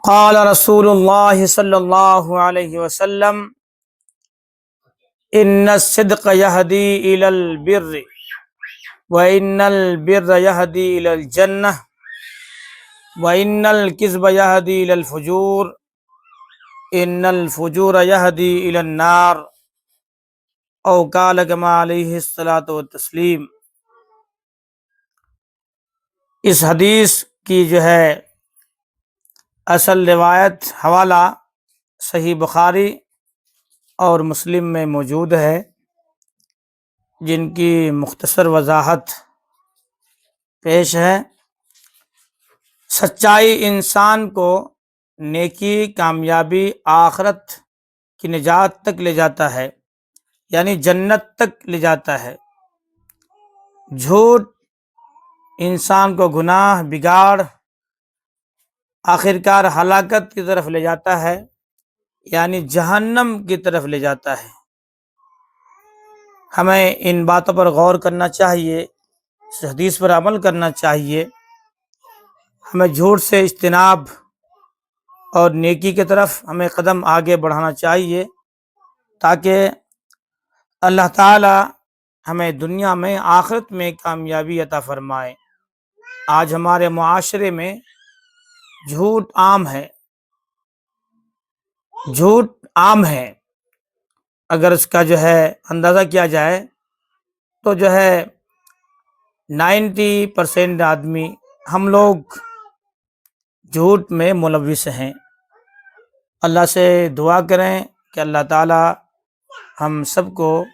قال رسول اللہ صلی اللہ علیہ وسلم ان الصدق یہدی الی البر وان البر یہدی الی الجنہ وان الکذب یہدی الی الفجور ان الفجور یہدی الی النار او قال کما علیہ الصلاۃ والتسلیم۔ اس حدیث کی جو ہے اصل روایت حوالہ صحیح بخاری اور مسلم میں موجود ہے، جن کی مختصر وضاحت پیش ہے۔ سچائی انسان کو نیکی، کامیابی، آخرت کی نجات تک لے جاتا ہے، یعنی جنت تک لے جاتا ہے۔ جھوٹ انسان کو گناہ، بگاڑ، آخرکار ہلاکت کی طرف لے جاتا ہے، یعنی جہنم کی طرف لے جاتا ہے۔ ہمیں ان باتوں پر غور کرنا چاہیے، اس حدیث پر عمل کرنا چاہیے۔ ہمیں جھوٹ سے اجتناب اور نیکی کی طرف ہمیں قدم آگے بڑھانا چاہیے، تاکہ اللہ تعالی ہمیں دنیا میں، آخرت میں کامیابی عطا فرمائے۔ آج ہمارے معاشرے میں جھوٹ عام ہے، جھوٹ عام ہے۔ اگر اس کا جو ہے اندازہ کیا جائے تو جو ہے 90% آدمی ہم لوگ جھوٹ میں ملوث ہیں۔ اللہ سے دعا کریں کہ اللہ تعالی ہم سب کو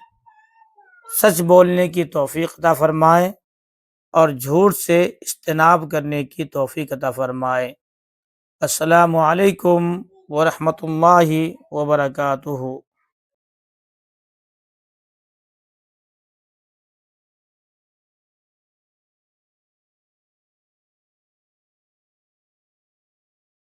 سچ بولنے کی توفیق عطا فرمائے اور جھوٹ سے اجتناب کرنے کی توفیق عطا فرمائے۔ السلام علیکم ورحمۃ اللہ وبرکاتہ۔